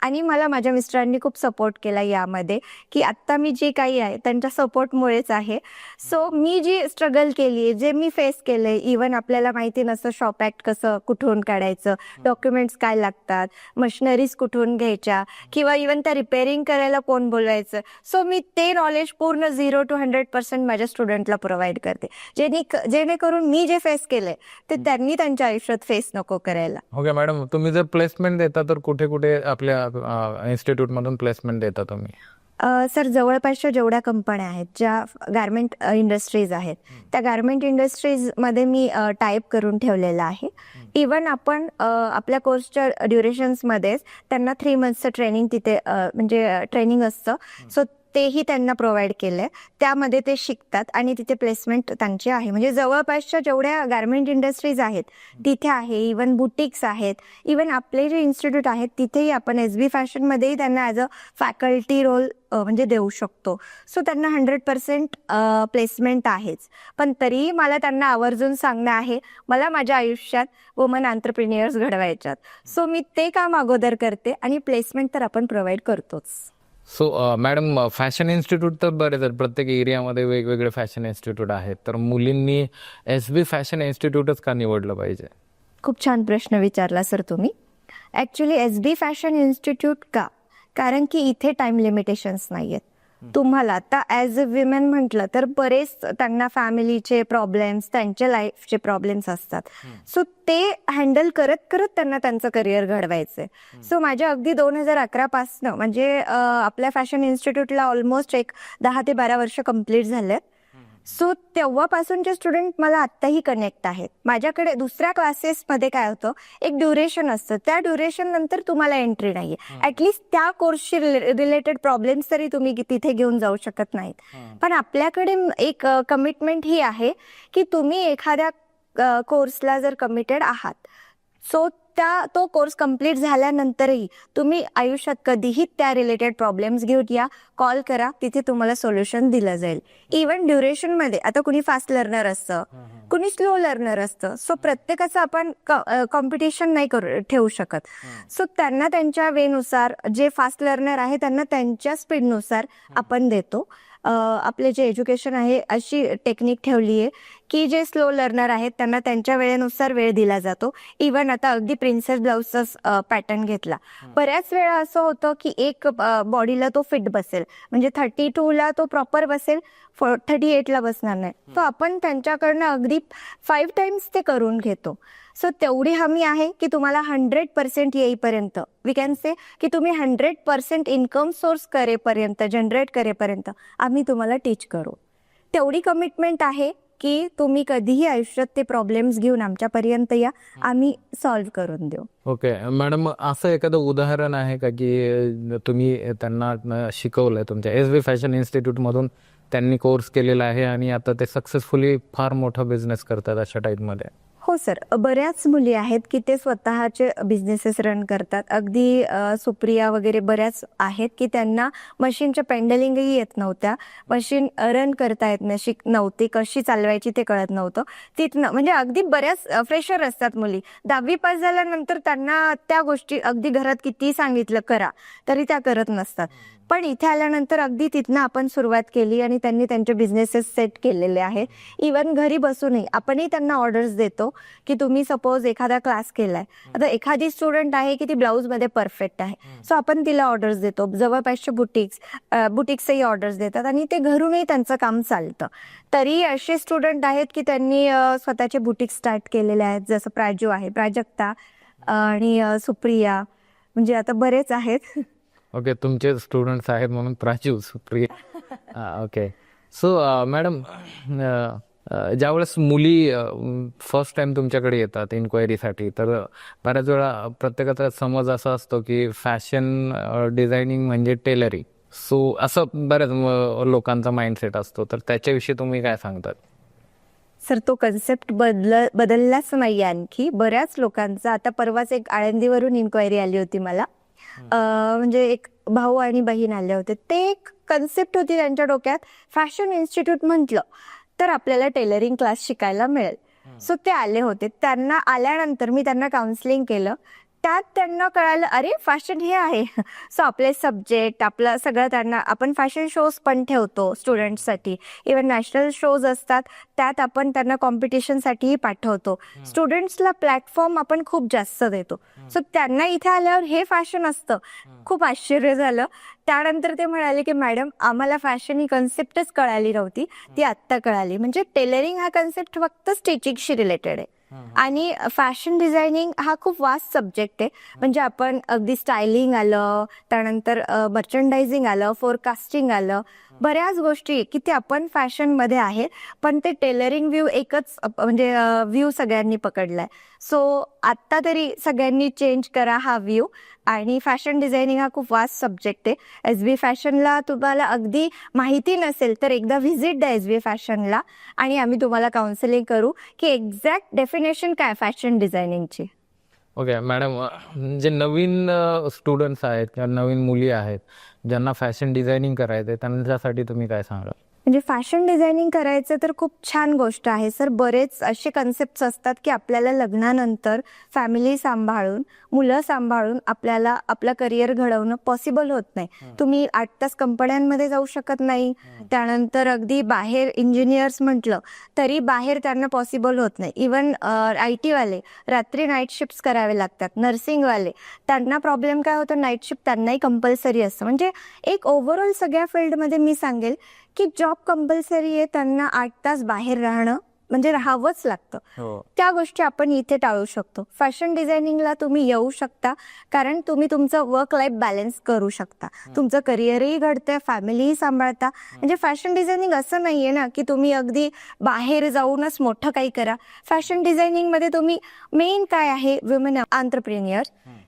आणि मला माझ्या मिस्टरांनी खूप सपोर्ट केला यामध्ये, की आत्ता मी जे काही आहे त्यांच्या सपोर्टमुळेच आहे. सो मी जी स्ट्रगल केली आहे, जे मी फेस केलं आहे, इवन आपल्याला माहिती नसतं शॉप ॲक्ट कसं कुठून काढायचं, डॉक्युमेंट्स काय लागतात, मशिनरीज कुठून घ्यायच्या किंवा इवन त्या रिपेअरिंग करायला कोण बोलवायचं. सो मी ते नॉलेज पूर्ण 0 to 100% माझ्या स्टुडंटला प्रोव्हाइड करते, जेणेकरून मी जे फेस केलंय ते त्यांनी त्यांच्या आयुष्यात फेस नको करायला. ओके मॅडम, तुम्ही जर प्लेसमेंट देता तर कुठे कुठे आपल्या इन्स्टिट्यूटमधून प्लेसमेंट देता तुम्ही? सर, जवळपासच्या जेवढ्या कंपन्या आहेत, ज्या गारमेंट इंडस्ट्रीज आहेत, त्या गारमेंट इंडस्ट्रीजमध्ये मी टाईप करून ठेवलेलं आहे. इवन आपण आपल्या कोर्सच्या ड्युरेशन्समध्येच त्यांना 3 मंथचं ट्रेनिंग तिथे म्हणजे ट्रेनिंग असतं. सो तेही त्यांना प्रोव्हाइड केलं आहे. त्यामध्ये ते शिकतात आणि तिथे प्लेसमेंट त्यांची आहे. म्हणजे जवळपासच्या जेवढ्या गारमेंट इंडस्ट्रीज आहेत तिथे आहे. इवन बुटिक्स आहेत. इवन आपले जे इन्स्टिट्यूट आहेत तिथेही आपण SB फॅशनमध्येही त्यांना ॲज अ फॅकल्टी रोल म्हणजे देऊ शकतो. सो त्यांना 100% प्लेसमेंट आहेच. पण तरीही मला त्यांना आवर्जून सांगणं आहे, मला माझ्या आयुष्यात वुमन एंटरप्रेन्युअर्स घडवायच्यात. सो मी ते काम अगोदर करते आणि प्लेसमेंट तर आपण प्रोव्हाइड करतोच. सो मॅडम, फॅशन इन्स्टिट्यूट तर बरेच आहेत, प्रत्येक एरियामध्ये वेगवेगळे फॅशन इन्स्टिट्यूट आहेत, तर मुलींनी SB फॅशन इन्स्टिट्यूटच का निवडलं पाहिजे? खूप छान प्रश्न विचारला सर तुम्ही. ॲक्च्युली SB फॅशन इन्स्टिट्यूट का? कारण की इथे टाइम लिमिटेशन्स नाही आहेत. तुम्हाला आता ॲज अ विमेन म्हटलं तर बरेच त्यांना फॅमिलीचे प्रॉब्लेम्स, त्यांच्या लाईफचे प्रॉब्लेम्स असतात. सो ते हँडल करत करत त्यांना त्यांचं करिअर घडवायचंय. सो माझ्या अगदी 2011 पासनं म्हणजे आपल्या फॅशन इन्स्टिट्यूटला ऑलमोस्ट एक 10 ते 12 वर्ष कंप्लीट झालेत. सो तेव्हापासूनचे स्टुडंट मला आत्ताही कनेक्ट आहेत. माझ्याकडे दुसऱ्या क्लासेसमध्ये काय होतं, एक ड्युरेशन असतं, त्या ड्युरेशन नंतर तुम्हाला एंट्री नाहीये. ॲटलिस्ट त्या कोर्सशी रिलेटेड प्रॉब्लेम्स तरी तुम्ही तिथे घेऊन जाऊ शकत नाहीत. पण आपल्याकडे एक कमिटमेंट ही आहे की तुम्ही एखाद्या कोर्सला जर कमिटेड आहात, सो तो कोर्स कंप्लीट झाल्यानंतरही तुम्ही आयुष्यात कधीही त्या रिलेटेड प्रॉब्लेम्स घेऊन या, कॉल करा, तिथे तुम्हाला सोल्युशन दिलं जाईल. इवन ड्युरेशनमध्ये आता कुणी फास्ट लर्नर असतं, कुणी स्लो लर्नर असतं. सो प्रत्येकाचं आपण कॉम्पिटिशन नाही ठेवू शकत. सो त्यांना त्यांच्या वेनुसार, जे फास्ट लर्नर आहे त्यांना त्यांच्या स्पीडनुसार आपण देतो. आपले जे एज्युकेशन आहे अशी टेक्निक ठेवली आहे की जे स्लो लर्नर आहेत त्यांना त्यांच्या वेळेनुसार वेळ दिला जातो. इवन आता अगदी प्रिन्सेस ब्लाउजचा पॅटर्न घेतला, बऱ्याच वेळा असं होतं की एक बॉडीला तो फिट बसेल, म्हणजे 32ला तो प्रॉपर बसेल, 38ला बसणार नाही. तो आपण त्यांच्याकडनं अगदी 5 टाइम्स ते करून घेतो. सो तेवढी हमी आहे की तुम्हाला 100% येईपर्यंत, वी कॅन से की तुम्ही 100% इन्कम सोर्स जनरेट करेपर्यंत आम्ही तुम्हाला टीच करू. तेवढी कमिटमेंट आहे की तुम्ही कधीही आयुष्यात ते प्रॉब्लेम्स घेऊन आमच्यापर्यंत या, आम्ही सॉल्व्ह करून देऊ. ओके मॅडम, असं एखादं उदाहरण आहे का की तुम्ही त्यांना शिकवलंय, तुमच्या SB फॅशन इन्स्टिट्यूटमधून त्यांनी कोर्स केलेला आहे आणि आता ते सक्सेसफुली फार मोठा बिझनेस करतात अशा टाईपमध्ये? हो सर, बऱ्याच मुली आहेत की ते स्वतःचे बिझनेसेस रन करतात. अगदी सुप्रिया वगैरे बऱ्याच आहेत की त्यांना मशीनच्या पेंडलिंगही येत नव्हत्या, मशीन रन करता येत नव्हती, कशी चालवायची ते कळत नव्हतं. तिथनं म्हणजे अगदी बऱ्याच फ्रेशर असतात मुली, 10वी पास झाल्यानंतर त्यांना त्या गोष्टी अगदी घरात कितीही सांगितलं करा तरी त्या करत नसतात. पण इथे आल्यानंतर अगदी तिथनं आपण सुरुवात केली आणि त्यांनी त्यांचे बिझनेसेस सेट केलेले आहेत. इवन घरी बसूनही आपणही त्यांना ऑर्डर्स देतो की तुम्ही सपोज एखादा क्लास केलाय, आता एखादी स्टुडंट आहे की ती ब्लाऊजमध्ये परफेक्ट आहे, सो आपण तिला ऑर्डर्स देतो. जवळपासचे बुटिक्सही ऑर्डर्स देतात आणि ते घरूनही त्यांचं काम चालतं. तरी असे स्टुडंट आहेत की त्यांनी स्वतःचे बुटिक्स स्टार्ट केलेले आहेत, जसं प्राजू आहे, प्राजक्ता आणि सुप्रिया, म्हणजे आता बरेच आहेत. ओके, तुमचे स्टुडंट्स आहेत म्हणून Praju, Supriya. Okay. So madam, ज्यावेळेस मुली फर्स्ट टाइम तुमच्याकडे येतात इन्क्वायरीसाठी, तर बऱ्याच वेळा प्रत्येकाचा समज असा असतो की फॅशन डिझायनिंग म्हणजे टेलरिंग. सो असं बऱ्याच लोकांचा माइंडसेट असतो, तर त्याच्याविषयी तुम्ही काय सांगतात? सर, तो कन्सेप्ट बदललाच नाही आणखी. बऱ्याच लोकांचा, आता परवाच एक आळंदीवरून इन्क्वायरी आली होती मला, म्हणजे एक भाऊ आणि बहीण आले होते. ते एक कन्सेप्ट होती त्यांच्या डोक्यात, फॅशन इन्स्टिट्यूट म्हटलं तर आपल्याला टेलरिंग क्लास शिकायला मिळेल. सो ते आले होते. त्यांना आल्यानंतर मी त्यांना काउन्सिलिंग केलं. त्यात त्यांना कळालं अरे फॅशन हे आहे. सो आपले सब्जेक्ट आपलं सगळं त्यांना आपण फॅशन शोज पण ठेवतो स्टुडंट्ससाठी. इव्हन नॅशनल शोज असतात त्यात आपण त्यांना कॉम्पिटिशनसाठीही पाठवतो. स्टुडंट्सला प्लॅटफॉर्म आपण खूप जास्त देतो. सो त्यांना इथे आल्यावर हे फॅशन असतं. खूप आश्चर्य झालं. त्यानंतर ते म्हणाले की मॅडम आम्हाला फॅशन ही कन्सेप्टच कळाली नव्हती, ती आत्ता कळाली. म्हणजे टेलरिंग हा कन्सेप्ट फक्त स्टिचिंगशी रिलेटेड आहे. आणि फॅशन डिझायनिंग हा खूप वास्ट सब्जेक्ट आहे. म्हणजे आपण अगदी स्टायलिंग आलं, त्यानंतर मर्चंडायझिंग आलं, फोरकास्टिंग आलं, बऱ्याच गोष्टी की ते आपण फॅशनमध्ये आहेत. पण ते टेलरिंग व्ह्यू एकच म्हणजे व्ह्यू सगळ्यांनी पकडलाय. सो आत्ता तरी सगळ्यांनी चेंज करा हा व्ह्यू. आणि फॅशन डिझायनिंग हा खूप वास्ट सब्जेक्ट आहे. SB फॅशनला तुम्हाला अगदी माहिती नसेल तर एकदा व्हिजिट द्या SB फॅशनला आणि आम्ही तुम्हाला काउन्सिलिंग करू की एक्झॅक्ट डेफिनेशन काय फॅशन डिझायनिंगची. ओके मॅडम, जे नवीन स्टुडंट्स आहेत किंवा नवीन मुली आहेत ज्यांना फॅशन डिझायनिंग करायचं आहे त्यांच्यासाठी तुम्ही काय सांगाल? म्हणजे फॅशन डिझायनिंग करायचं तर खूप छान गोष्ट आहे सर. बरेच असे कन्सेप्ट्स असतात की आपल्याला लग्नानंतर फॅमिली सांभाळून, मुलं सांभाळून आपल्याला आपलं करिअर घडवणं पॉसिबल होत नाही. तुम्ही 8 तास कंपन्यांमध्ये जाऊ शकत नाही. त्यानंतर अगदी बाहेर इंजिनियर्स म्हटलं तरी बाहेर त्यांना पॉसिबल होत नाही. इवन IT वाले रात्री नाईट शिफ्ट्स करावे लागतात. नर्सिंगवाले त्यांना प्रॉब्लेम काय होतो, नाईट शिफ्ट त्यांनाही कंपल्सरी असतं. म्हणजे एक ओव्हरऑल सगळ्या फील्डमध्ये मी सांगेल की जॉब कंपल्सरी आहे. त्यांना 8 तास बाहेर राहणं म्हणजे राहावंच लागतं. त्या गोष्टी आपण इथे टाळू शकतो. फॅशन डिझायनिंगला तुम्ही येऊ शकता कारण तुम्ही तुमचं वर्क लाईफ बॅलन्स करू शकता. तुमचं करिअरही घडतंय, फॅमिलीही सांभाळता. म्हणजे फॅशन डिझायनिंग असं नाहीये ना की तुम्ही अगदी बाहेर जाऊनच मोठं काही करा. फॅशन डिझायनिंगमध्ये तुम्ही मेन काय आहे, वुमेन एंटरप्रेन्युअर.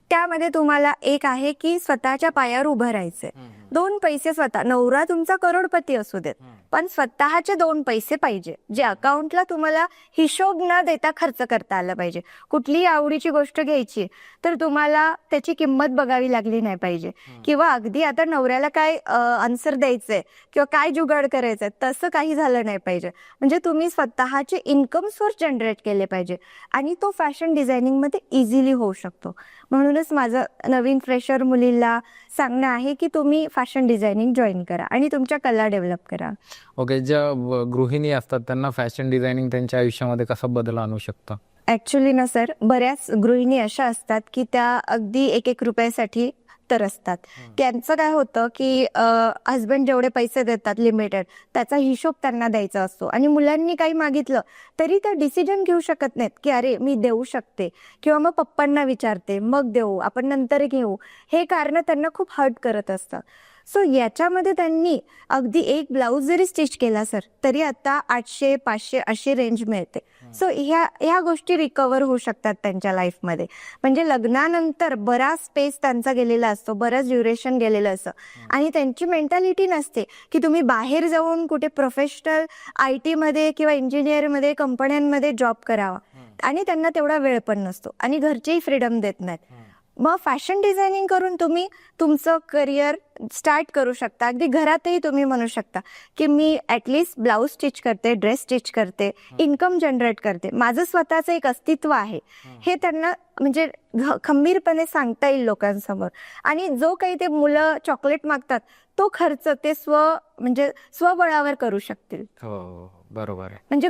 त्यामध्ये तुम्हाला एक आहे की स्वतःच्या पायावर उभं राहायचंय. 2 पैसे स्वतः, नवरा तुमचा करोडपती असू देत पण स्वतःचे 2 पैसे पाहिजे जे अकाउंटला तुम्हाला हिशोब न देता खर्च करता आलं पाहिजे. कुठलीही आवडीची गोष्ट घ्यायची तर तुम्हाला त्याची किंमत बघावी लागली नाही पाहिजे. किंवा अगदी आता नवऱ्याला काय आन्सर द्यायचंय किंवा काय जुगाड करायचंय तसं काही झालं नाही पाहिजे. म्हणजे तुम्ही स्वतःचे इन्कम सोर्स जनरेट केले पाहिजे आणि तो फॅशन डिझायनिंगमध्ये इझिली होऊ शकतो. म्हणूनच माझं नवीन फ्रेशर मुलीला सांगणं आहे की तुम्ही फॅशन डिझायनिंग जॉईन करा आणि तुमच्या कला डेव्हलप करा. ओके, ज्या गृहिणी असतात त्यांना फॅशन डिझायनिंग त्यांच्या आयुष्यामध्ये कसा बदल आणू शकतं? ॲक्च्युली ना सर, बऱ्याच गृहिणी अशा असतात की त्या अगदी 1-1 रुपयासाठी तरसतात. त्यांचं काय होतं की हस्बंड जेवढे पैसे देतात लिमिटेड त्याचा हिशोब त्यांना द्यायचा असतो आणि मुलांनी काही मागितलं तरी त्या डिसिजन घेऊ शकत नाहीत की अरे मी देऊ शकते किंवा मग पप्पांना विचारते मग देऊ, आपण नंतर घेऊ. हे कारण त्यांना खूप हर्ट करत असतात. सो याच्यामध्ये त्यांनी अगदी एक ब्लाऊज जरी स्टिच केला सर तरी आता 800-500 अशी रेंज मिळते. सो ह्या गोष्टी रिकवर होऊ शकतात त्यांच्या लाईफमध्ये. म्हणजे लग्नानंतर बराच स्पेस त्यांचा गेलेला असतो, बरंच ड्युरेशन गेलेलं असतं आणि त्यांची मेंटॅलिटी नसते की तुम्ही बाहेर जाऊन कुठे प्रोफेशनल IT मध्ये किंवा इंजिनिअरमध्ये कंपन्यांमध्ये जॉब करावा आणि त्यांना तेवढा वेळ पण नसतो आणि घरचेही फ्रीडम देत नाहीत. मग फॅशन डिझायनिंग करून तुम्ही तुमचं करिअर स्टार्ट करू शकता. अगदी घरातही तुम्ही म्हणू शकता की मी ॲटलिस्ट ब्लाऊज स्टिच करते, ड्रेस स्टिच करते, इन्कम जनरेट करते, माझं स्वतःचं एक अस्तित्व आहे. हे त्यांना म्हणजे खंबीरपणे सांगता येईल लोकांसमोर. आणि जो काही ते मुलं चॉकलेट मागतात तो खर्च ते म्हणजे स्वबळावर करू शकतील. हो, बरोबर आहे. म्हणजे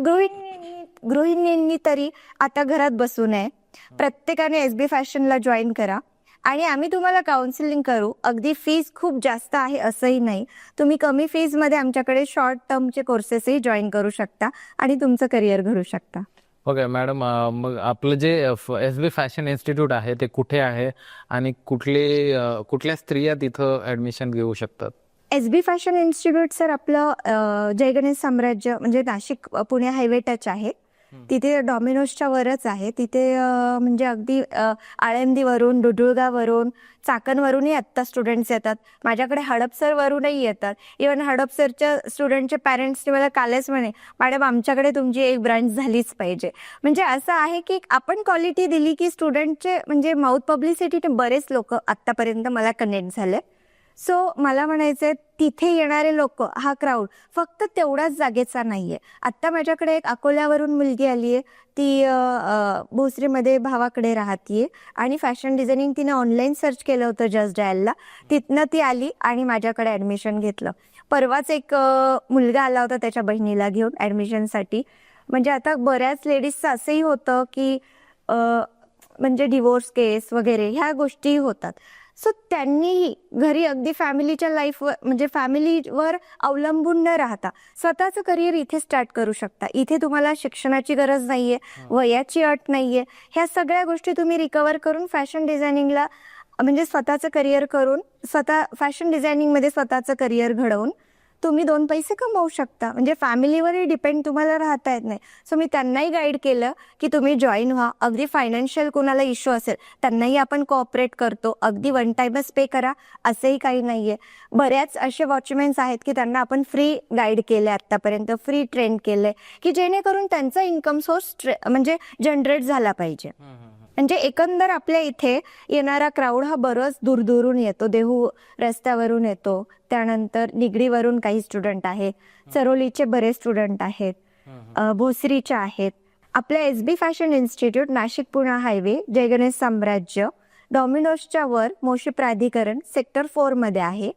गृहिणींनी तरी आता घरात बसू नये. प्रत्येकाने SB फॅशनला जॉईन करा आणि आम्ही तुम्हाला काउन्सिलिंग करू. अगदी फीज खूप जास्त आहे असंही नाही. तुम्ही कमी फीजमध्ये आमच्याकडे शॉर्ट टर्मचे कोर्सेसही जॉईन करू शकता आणि तुमचं करिअर घडू शकता. ओके मॅडम, मग आपलं जे SB फॅशन इन्स्टिट्यूट आहे ते कुठे आहे आणि कुठल्या स्त्रिया तिथं ॲडमिशन घेऊ शकतात? SB फॅशन इन्स्टिट्यूट सर आपलं जय गणेश साम्राज्य म्हणजे नाशिक पुणे हायवे टच आहे. तिथे डॉमिनोजच्या वरच आहे. तिथे म्हणजे अगदी आळंदीवरून, डुडुळगावरून, चाकणवरूनही आत्ता स्टुडंट्स येतात. माझ्याकडे हडपसरवरूनही येतात. इव्हन हडपसरच्या स्टुडंटचे पॅरेंट्सने मला कालच म्हणे मॅडम आमच्याकडे तुमची एक ब्रांच झालीच पाहिजे. म्हणजे असं आहे की आपण क्वालिटी दिली की स्टुडंटचे म्हणजे माउथ पब्लिसिटीने बरेच लोक आत्तापर्यंत मला कनेक्ट झाले. सो मला म्हणायचंय तिथे येणारे लोक, हा क्राऊड फक्त तेवढाच जागेचा नाहीये. आत्ता माझ्याकडे एक अकोल्यावरून मुलगी आली आहे. ती भोसरीमध्ये भावाकडे राहतीये आणि फॅशन डिझायनिंग तिने ऑनलाईन सर्च केलं होतं जस्ट डायलला. तिथनं ती आली आणि माझ्याकडे ॲडमिशन घेतलं. परवाच एक मुलगा आला होता त्याच्या बहिणीला घेऊन ॲडमिशनसाठी. म्हणजे आता बऱ्याच लेडीजचं असंही होतं की म्हणजे डिवोर्स केस वगैरे ह्या गोष्टी होतात. सो त्यांनीही घरी अगदी फॅमिलीच्या लाईफवर म्हणजे फॅमिलीवर अवलंबून न राहता स्वतःचं करिअर इथे स्टार्ट करू शकता. इथे तुम्हाला शिक्षणाची गरज नाहीये, वयाची अट नाहीये. ह्या सगळ्या गोष्टी तुम्ही रिकवर करून फॅशन डिझायनिंगला म्हणजे स्वतःचं करिअर करून स्वतः फॅशन डिझायनिंगमध्ये स्वतःचं करिअर घडवून तुम्ही 2 पैसे कमवू शकता. म्हणजे फॅमिलीवरही डिपेंड तुम्हाला राहता येत नाही. सो मी त्यांनाही गाईड केलं की तुम्ही जॉईन व्हा. अगदी फायनान्शियल कोणाला इश्यू असेल त्यांनाही आपण कोऑपरेट करतो. अगदी वन टाईमच पे करा असंही काही नाहीये. बऱ्याच असे वॉचमॅन्स आहेत की त्यांना आपण फ्री गाईड केले, आत्तापर्यंत फ्री ट्रेन केले की जेणेकरून त्यांचा इन्कम सोर्स म्हणजे जनरेट झाला पाहिजे. म्हणजे एकंदर आपल्या इथे येणारा क्राऊड हा बरंच दूरदूरून येतो. देहू रस्त्यावरून येतो, त्यानंतर निगडीवरून काही स्टुडंट आहेत, चरोलीचे बरेच स्टुडंट आहेत, भोसरीचे आहेत. आपल्या SB fashion institute Nashik Pune highway, Jai Ganesh Samrajya, डॉमिनोजच्या वर मोशी प्राधिकरण सेक्टर 4 मध्ये आहे.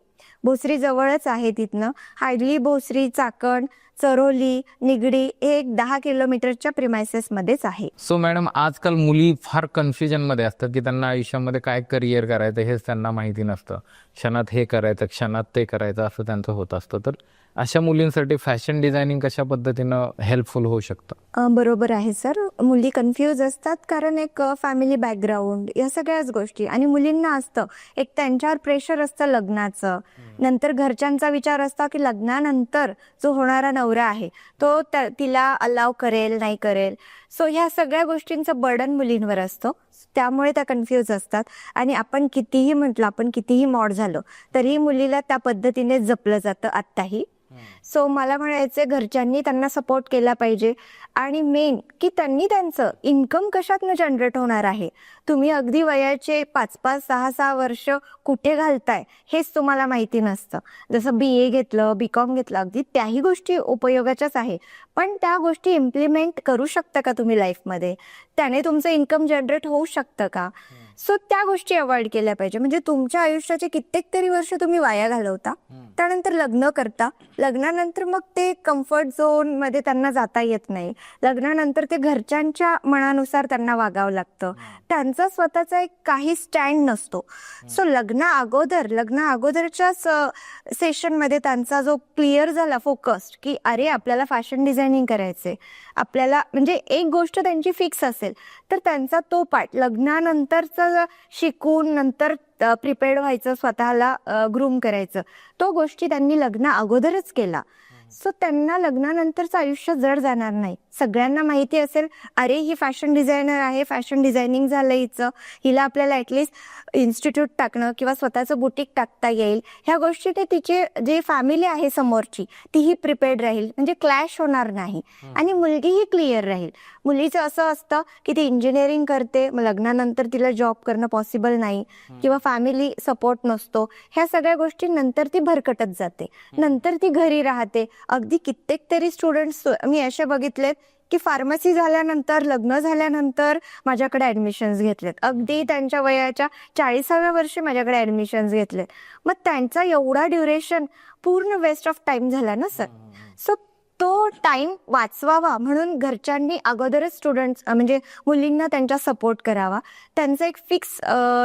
भोसरी जवळच आहे. तिथनं हार्डली भोसरी, चाकण, चरोली, निगडी हे एक 10 किलोमीटरच्या प्रिमायसेसमध्येच आहे. सो मॅडम, आजकाल मुली फार कन्फ्युजनमध्ये असतात की त्यांना आयुष्यामध्ये काय करिअर करायचं हेच त्यांना माहिती नसतं. क्षणात हे करायचं, क्षणात ते करायचं असं त्यांचं होत असतं. तर अशा मुलींसाठी फॅशन डिझायनिंग कशा पद्धतीनं हेल्पफुल होऊ शकतं? बरोबर आहे सर. मुली कन्फ्यूज असतात कारण एक फॅमिली बॅकग्राऊंड या सगळ्याच गोष्टी आणि मुलींना असतं एक त्यांच्यावर प्रेशर असतं लग्नाचं. नंतर घरच्यांचा विचार असतो की लग्नानंतर जो होणारा नवरा आहे तो तिला अलाव करेल नाही करेल. सो ह्या सगळ्या गोष्टींचं बर्डन मुलींवर असतं. त्यामुळे त्या कन्फ्यूज असतात आणि आपण कितीही म्हटलं, आपण कितीही मॉड झालो तरीही मुलीला त्या पद्धतीने जपलं जातं आत्ताही. सो मला म्हणायचं घरच्यांनी त्यांना सपोर्ट केला पाहिजे आणि मेन की त्यांनी त्यांचं इन्कम कशातनं जनरेट होणार आहे. तुम्ही अगदी वयाचे 5-5, 6-6 वर्ष कुठे घालताय हेच तुम्हाला माहिती नसतं. जसं BA घेतलं, BCom घेतलं, अगदी त्याही गोष्टी उपयोगाच्याच आहे. पण त्या गोष्टी इम्प्लिमेंट करू शकता का तुम्ही लाईफमध्ये? त्याने तुमचं इन्कम जनरेट होऊ शकतं का? सो त्या गोष्टी अवॉइड केल्या पाहिजे. म्हणजे तुमच्या आयुष्याचे कित्येक तरी वर्ष तुम्ही वाया घालवता, त्यानंतर लग्न करता, लग्नानंतर मग ते कम्फर्ट झोन मध्ये त्यांना जाता येत नाही. लग्नानंतर ते घरच्यांच्या मनानुसार त्यांना वागावं लागतं. त्यांचा स्वतःचा एक काही स्टँड नसतो. सो लग्न अगोदरच्या सेशनमध्ये त्यांचा जो क्लिअर झाला फोकस की अरे आपल्याला फॅशन डिझायनिंग करायचे, आपल्याला म्हणजे एक गोष्ट त्यांची फिक्स असेल तर त्यांचा तो पार्ट लग्नानंतरचा शिकून नंतर प्रिपेअर्ड व्हायचं, स्वतःला ग्रूम करायचं, तो गोष्टी त्यांनी लग्न अगोदरच केला. सो त्यांना लग्नानंतरचं आयुष्य जड जाणार नाही. सगळ्यांना माहिती असेल अरे ही फॅशन डिझायनर आहे, फॅशन डिझायनिंग झालं हिचं, हिला आपल्याला ॲटलिस्ट इन्स्टिट्यूट टाकणं किंवा स्वतःचं बुटीक टाकता येईल. ह्या गोष्टी ते तिचे जे फॅमिली आहे समोरची तीही प्रिपेअर्ड राहील, म्हणजे क्लॅश होणार नाही आणि मुलगीही क्लिअर राहील. मुलीचं असं असतं की ती इंजिनिअरिंग करते, मग लग्नानंतर तिला जॉब करणं पॉसिबल नाही किंवा फॅमिली सपोर्ट नसतो. ह्या सगळ्या गोष्टी नंतर ती भरकटत जाते, नंतर ती घरी राहते. अगदी कित्येक तरी स्टुडंट्स मी असे बघितलेत की फार्मसी झाल्यानंतर, लग्न झाल्यानंतर माझ्याकडे ॲडमिशन्स घेतलेत. अगदी त्यांच्या वयाच्या 40व्या वर्षी माझ्याकडे ॲडमिशन्स घेतलेत. मग त्यांचा एवढा ड्युरेशन पूर्ण वेस्ट ऑफ टाइम झाला ना सर. सो तो टाइम वाचवावा म्हणून घरच्यांनी अगोदरच स्टुडंट्स म्हणजे मुलींना त्यांच्या सपोर्ट करावा. त्यांचं एक फिक्स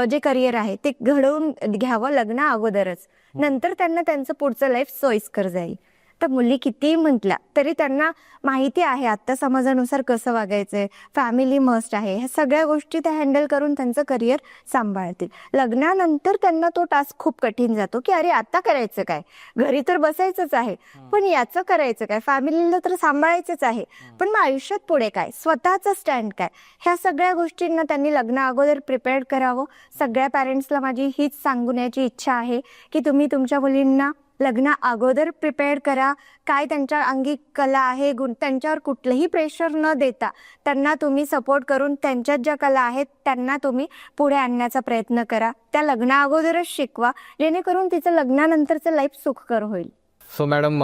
जे करिअर आहे ते घडवून घ्यावं लग्न अगोदरच. नंतर त्यांना त्यांचं पुढचं लाईफ सोयीस्कर जाईल. तर मुली कितीही म्हटल्या तरी त्यांना माहिती आहे आत्ता समाजानुसार कसं वागायचंय, फॅमिली मस्ट आहे, ह्या सगळ्या गोष्टी त्या हँडल करून त्यांचं करिअर सांभाळतील. लग्नानंतर त्यांना तो टास्क खूप कठीण जातो की अरे आता करायचं काय, घरी तर बसायचंच आहे पण याचं करायचं काय, फॅमिलीला तर सांभाळायचंच आहे पण मग आयुष्यात पुढे काय, स्वतःचं स्टँड काय, ह्या सगळ्या गोष्टींना त्यांनी लग्न अगोदर प्रिपेअर्ड करावं. सगळ्या पॅरेंट्सला माझी हीच सांगण्याची इच्छा आहे की तुम्ही तुमच्या मुलींना लग्ना अगोदर प्रिपेअर करा. काय त्यांच्या अंगी कला आहे, गुण, त्यांच्यावर कुठलंही प्रेशर न देता त्यांना तुम्ही सपोर्ट करून त्यांच्यात ज्या कला आहेत त्यांना तुम्ही पुढे आणण्याचा प्रयत्न करा. त्या लग्ना अगोदरच शिकवा, जेणेकरून तिचं लग्नानंतरचं लाईफ सुखकर होईल. सो मॅडम,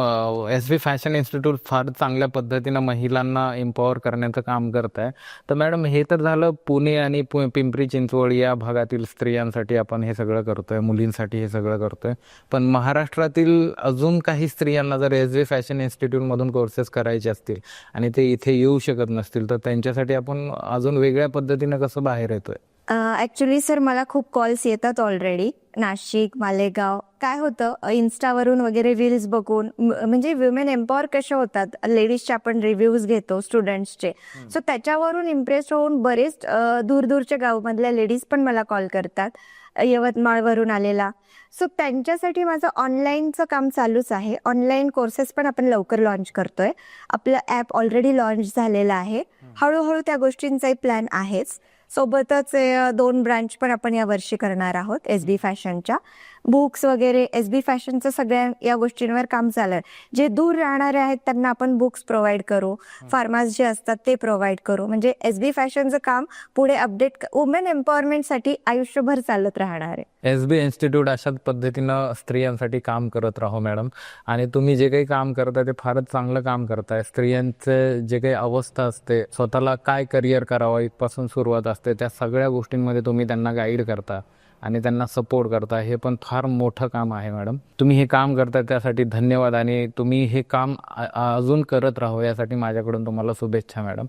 एस बी फॅशन इन्स्टिट्यूट फार चांगल्या पद्धतीनं महिलांना एम्पॉवर करण्याचं काम करत आहे. तर मॅडम, हे तर झालं पुणे आणि पिंपरी चिंचवड या भागातील स्त्रियांसाठी आपण हे सगळं करतोय, मुलींसाठी हे सगळं करतोय. पण महाराष्ट्रातील अजून काही स्त्रियांना जर एस बी फॅशन इन्स्टिट्यूटमधून कोर्सेस करायचे असतील आणि ते इथे येऊ शकत नसतील, तर त्यांच्यासाठी आपण अजून वेगळ्या पद्धतीनं कसं बाहेर येतोय? ॲक्च्युली सर मला खूप कॉल्स येतात ऑलरेडी. नाशिक, मालेगाव. काय होतं, इन्स्टावरून वगैरे रील्स बघून म्हणजे विमेन एम्पॉवर कशा होतात, लेडीजचे आपण रिव्ह्यूज घेतो स्टुडंट्सचे. सो त्याच्यावरून इम्प्रेस होऊन बरेच दूरदूरच्या गावामधल्या लेडीज पण मला कॉल करतात, यवतमाळवरून आलेला. सो त्यांच्यासाठी माझं ऑनलाईनचं काम चालूच आहे. ऑनलाईन कोर्सेस पण आपण लवकर लॉन्च करतोय. आपलं ॲप ऑलरेडी लॉन्च झालेलं आहे. हळूहळू त्या गोष्टींचाही प्लॅन आहेच. सोबतच 2 ब्रांच पण आपण यावर्षी करणार आहोत एस बी फॅशनच्या. बुक्स वगैरे एस बी फॅशनचं सगळ्या या गोष्टींवर काम चालू आहे. जे दूर राहणारे आहेत त्यांना आपण बुक्स प्रोव्हाइड करू, फार्मास जे असतात ते प्रोव्हाइड करू. म्हणजे एस बी फॅशनचं काम पुढे अपडेट वुमेन एम्पॉवरमेंटसाठी आयुष्यभर चालत राहणार आहे. एस बी इन्स्टिट्यूट अशाच पद्धतीनं स्त्रियांसाठी काम करत राहो मॅडम. आणि तुम्ही जे काही काम करताय ते फारच चांगलं काम करताय. स्त्रियांचे जे काही अवस्था असते, स्वतःला काय करिअर करावं इथपासून सुरुवात असते, त्या सगळ्या गोष्टींमध्ये तुम्ही त्यांना गाईड करता आणि त्यांना सपोर्ट करता. हे पण फार मोठं काम आहे मॅडम. तुम्ही हे काम करताय त्यासाठी धन्यवाद, आणि तुम्ही हे काम अजून करत राहो यासाठी माझ्याकडून तुम्हाला शुभेच्छा मॅडम.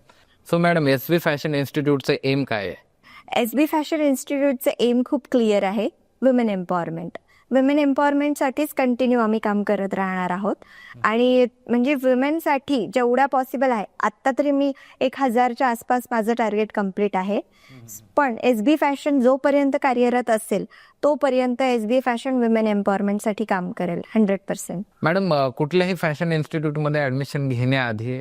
सो मॅडम, एस बी फॅशन इन्स्टिट्यूटचं एम काय आहे? एस बी फॅशन इन्स्टिट्यूटचं एम खूप क्लिअर आहे, विमेन एम्पॉवरमेंट. विमेन एम्पॉवरमेंटसाठीच कंटिन्यू आम्ही काम करत राहणार आहोत. आणि म्हणजे विमेनसाठी जेवढा पॉसिबल आहे, आत्ता तरी मी 1000च्या आसपास माझं टार्गेट कम्प्लीट आहे. पण एस बी फॅशन जोपर्यंत कार्यरत असेल तोपर्यंत एस बी फॅशन विमेन एम्पॉवरमेंटसाठी काम करेल 100%. मॅडम, कुठल्याही फॅशन इन्स्टिट्यूटमध्ये ॲडमिशन घेण्याआधी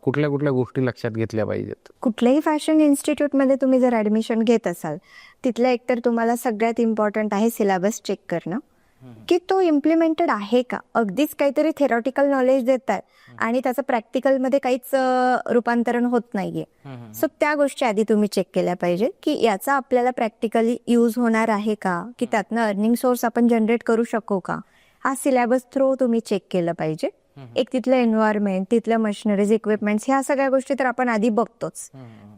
कुठल्या कुठल्या गोष्टी लक्षात घेतल्या पाहिजेत? कुठल्याही फॅशन इन्स्टिट्यूटमध्ये तुम्ही जर ॲडमिशन घेत असाल, तिथलं एकतर तुम्हाला सगळ्यात इम्पॉर्टंट आहे सिलेबस चेक करणं, की तो इम्प्लिमेंटेड आहे का. अगदीच काहीतरी थेरॉटिकल नॉलेज देत आहे आणि त्याचं प्रॅक्टिकलमध्ये काहीच रूपांतरण होत नाहीये. सो त्या गोष्टी आधी तुम्ही चेक केल्या पाहिजे, की याचा आपल्याला प्रॅक्टिकली यूज होणार आहे का, की त्यातनं अर्निंग सोर्स आपण जनरेट करू शकू का. हा सिलेबस थ्रू तुम्ही चेक केलं पाहिजे. एक तिथलं एन्व्हायरमेंट, तिथलं मशिनरीज, इक्विपमेंट्स, ह्या सगळ्या गोष्टी तर आपण आधी बघतोच,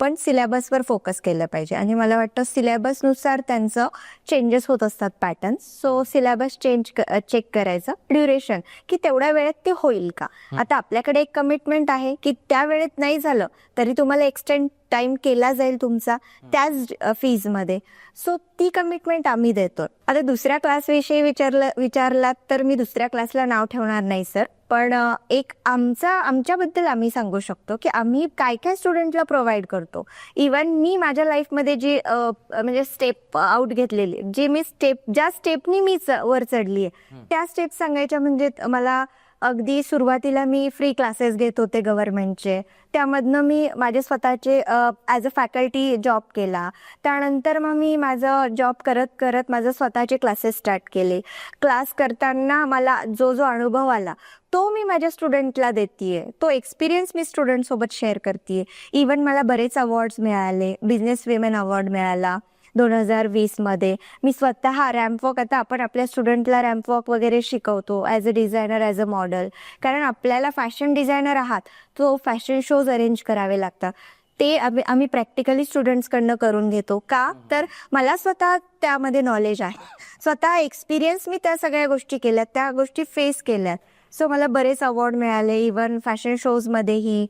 पण सिलेबसवर फोकस केलं पाहिजे. आणि मला वाटतं सिलेबसनुसार त्यांचं चेंजेस होत असतात पॅटर्न. सो सिलेबस चेक करायचं. ड्युरेशन, की तेवढ्या वेळेत ते होईल का. आता आपल्याकडे एक कमिटमेंट आहे की त्या वेळेत नाही झालं तरी तुम्हाला एक्सटेंड टाइम केला जाईल तुमचा त्याच फीजमध्ये. सो ती कमिटमेंट आम्ही देतो. आता दुसऱ्या क्लासविषयी विचारलात तर मी दुसऱ्या क्लासला नाव ठेवणार नाही सर, पण एक आमच्याबद्दल आम्ही सांगू शकतो की आम्ही काय काय स्टुडंटला प्रोव्हाइड करतो. इवन मी माझ्या लाईफमध्ये जी म्हणजे स्टेप आउट घेतलेली, ज्या स्टेपनी मी वर चढली आहे त्या स्टेप सांगायच्या म्हणजे मला अगदी सुरुवातीला मी फ्री क्लासेस घेत होते गव्हर्नमेंटचे. त्यामधनं मी माझे स्वतःचे ॲज अ फॅकल्टी जॉब केला. त्यानंतर मग मी माझा जॉब करत करत माझं स्वतःचे क्लासेस स्टार्ट केले. क्लास करताना मला जो अनुभव आला तो मी माझ्या स्टुडंटला देतीये. तो एक्सपिरियन्स मी स्टुडंटसोबत शेअर करतीये. इवन मला बरेच अवॉर्ड्स मिळाले. बिझनेस विमेन अवॉर्ड मिळाला 2020मध्ये. मी स्वतः रॅम्पवॉक, आता आपण आपल्या स्टुडंटला रॅम्पवॉक वगैरे शिकवतो as a designer, as a model. कारण आपल्याला फॅशन डिझायनर आहात, तो फॅशन शोज अरेंज करावे लागतात. ते आम्ही प्रॅक्टिकली स्टुडंट्सकडनं करून घेतो. का तर मला स्वतः त्यामध्ये नॉलेज आहे, स्वतः एक्सपिरियन्स मी त्या सगळ्या गोष्टी केल्यात, त्या गोष्टी फेस केल्यात. सो मला बरेच अवॉर्ड मिळाले. इवन फॅशन शोजमध्येही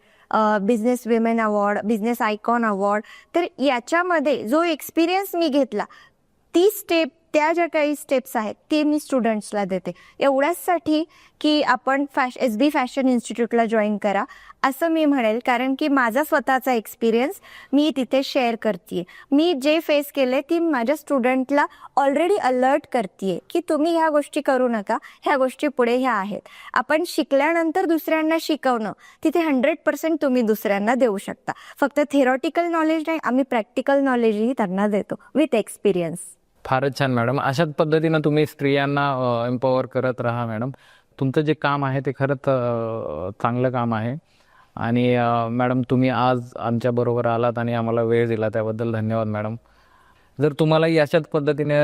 business women award, business icon award. तर याच्यामध्ये जो एक्सपिरियन्स मी घेतला, ती स्टेप, त्या ज्या काही स्टेप्स आहेत ते मी स्टुडंट्सला देते. एवढ्याचसाठी की आपण एस बी फॅशन इन्स्टिट्यूटला जॉईन करा असं मी म्हणेल. कारण की माझा स्वतःचा एक्सपिरियन्स मी तिथे शेअर करते. मी जे फेस केले ती माझ्या स्टुडंटला ऑलरेडी अलर्ट करते की तुम्ही ह्या गोष्टी करू नका, ह्या गोष्टी पुढे ह्या आहेत. आपण शिकल्यानंतर दुसऱ्यांना शिकवणं, तिथे 100% तुम्ही दुसऱ्यांना देऊ शकता. फक्त थेरॉटिकल नॉलेज नाही, आम्ही प्रॅक्टिकल नॉलेजही त्यांना देतो विथ एक्सपिरियन्स. फारच छान मॅडम. अशाच पद्धतीनं तुम्ही स्त्रियांना एम्पॉवर करत राहा मॅडम. तुमचं जे काम आहे ते खरंच चांगलं काम आहे. आणि मॅडम तुम्ही आज आमच्याबरोबर आलात आणि आम्हाला वेळ दिला त्याबद्दल धन्यवाद मॅडम. जर तुम्हालाही अशाच पद्धतीने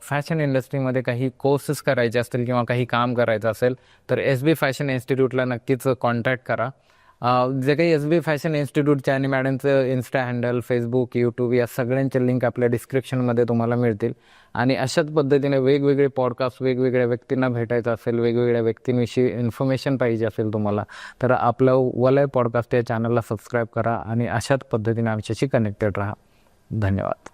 फॅशन इंडस्ट्रीमध्ये काही कोर्सेस करायचे असतील किंवा काही काम करायचं असेल तर एस बी फॅशन इन्स्टिट्यूटला नक्कीच कॉन्टॅक्ट करा. जे काही एस बी फॅशन इन्स्टिट्यूटचे आणि मॅडमचं इन्स्टा हँडल, फेसबुक, यूट्यूब या सगळ्यांचे लिंक आपल्या डिस्क्रिप्शनमध्ये तुम्हाला मिळतील. आणि अशाच पद्धतीने वेगवेगळे पॉडकास्ट, वेगवेगळ्या व्यक्तींना भेटायचं असेल, वेगवेगळ्या व्यक्तींविषयी इन्फॉर्मेशन पाहिजे असेल तुम्हाला, तर आपलं वलय पॉडकास्ट या चॅनलला सबस्क्राईब करा आणि अशाच पद्धतीने आमच्याशी कनेक्टेड राहा. धन्यवाद.